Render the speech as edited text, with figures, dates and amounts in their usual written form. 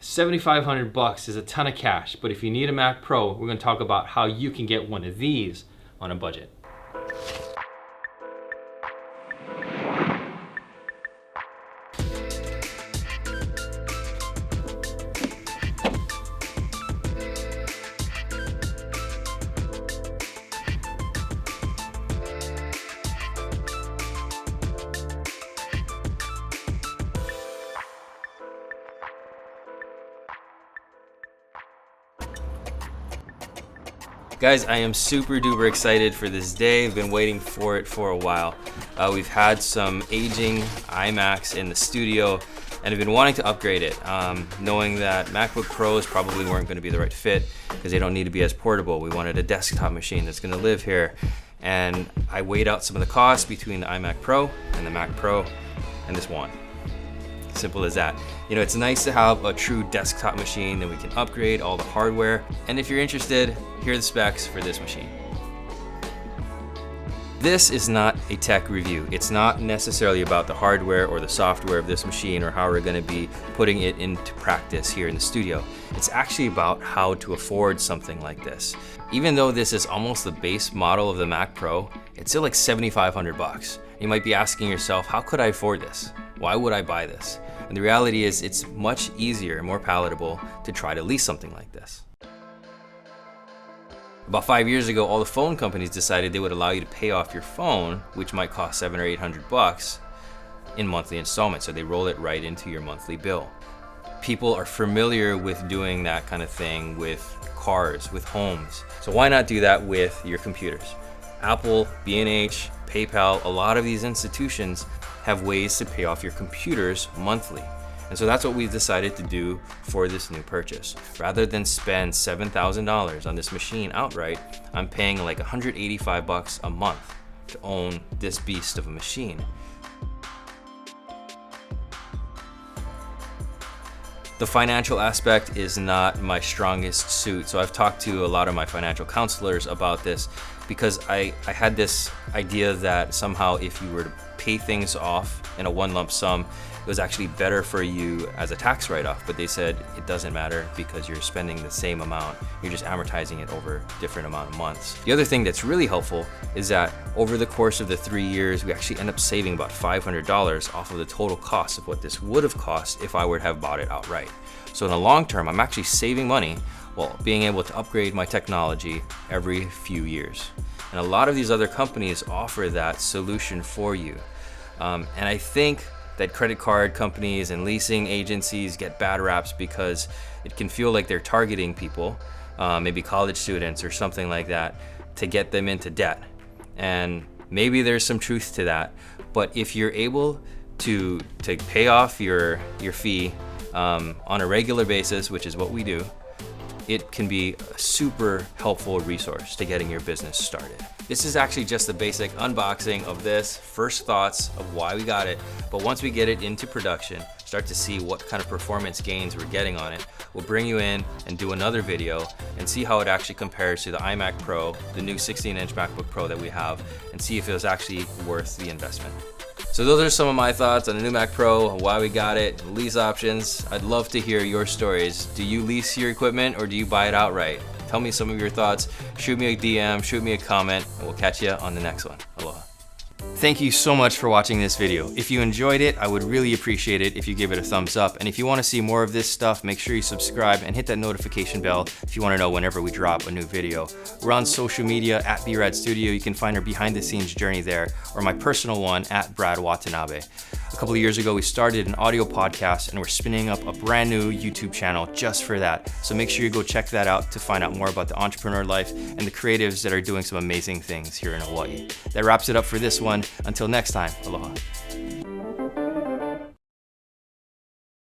$7,500 is a ton of cash, but if you need a Mac Pro, we're going to talk about how you can get one of these on a budget. Guys, I am super duper excited for this day. I've been waiting for it for a while. We've had some aging iMacs in the studio and I've been wanting to upgrade it, knowing that MacBook Pros probably weren't going to be the right fit because they don't need to be as portable. We wanted a desktop machine that's going to live here. And I weighed out some of the costs between the iMac Pro and the Mac Pro and this one. Simple as that. You know, it's nice to have a true desktop machine that we can upgrade all the hardware. And if you're interested, here are the specs for this machine. This is not a tech review. It's not necessarily about the hardware or the software of this machine or how we're going to be putting it into practice here in the studio. It's actually about how to afford something like this. Even though this is almost the base model of the Mac Pro, it's still like $7,500. You might be asking yourself, how could I afford this? Why would I buy this? And the reality is it's much easier and more palatable to try to lease something like this. About 5 years ago, all the phone companies decided they would allow you to pay off your phone, which might cost $700 or $800 in monthly installments. So they roll it right into your monthly bill. People are familiar with doing that kind of thing with cars, with homes. So why not do that with your computers? Apple, B&H, PayPal, a lot of these institutions have ways to pay off your computers monthly. And so that's what we've decided to do for this new purchase. Rather than spend $7,000 on this machine outright, I'm paying like $185 a month to own this beast of a machine. The financial aspect is not my strongest suit, so I've talked to a lot of my financial counselors about this because I had this idea that somehow if you were to pay things off in a one lump sum, it was actually better for you as a tax write-off, but they said it doesn't matter because you're spending the same amount. You're just amortizing it over a different amount of months. The other thing that's really helpful is that over the course of the 3 years, we actually end up saving about $500 off of the total cost of what this would have cost if I were to have bought it outright. So in the long term, I'm actually saving money while being able to upgrade my technology every few years. And a lot of these other companies offer that solution for you. And I think that credit card companies and leasing agencies get bad raps because it can feel like they're targeting people, maybe college students or something like that, to get them into debt. And maybe there's some truth to that, but if you're able to pay off your fee on a regular basis, which is what we do, it can be a super helpful resource to getting your business started. This is actually just the basic unboxing of this, first thoughts of why we got it. But once we get it into production, start to see what kind of performance gains we're getting on it, we'll bring you in and do another video and see how it actually compares to the iMac Pro, the new 16-inch MacBook Pro that we have, and see if it was actually worth the investment. So those are some of my thoughts on the new Mac Pro, why we got it, lease options. I'd love to hear your stories. Do you lease your equipment or do you buy it outright? Tell me some of your thoughts. Shoot me a DM, shoot me a comment, and we'll catch you on the next one. Aloha. Thank you so much for watching this video. If you enjoyed it, I would really appreciate it if you give it a thumbs up. And if you want to see more of this stuff, make sure you subscribe and hit that notification bell if you want to know whenever we drop a new video. We're on social media at BRAD Studio. You can find our behind the scenes journey there, or my personal one at Brad Watanabe. A couple of years ago, we started an audio podcast and we're spinning up a brand new YouTube channel just for that. So make sure you go check that out to find out more about the entrepreneur life and the creatives that are doing some amazing things here in Hawaii. That wraps it up for this one. Until next time, aloha.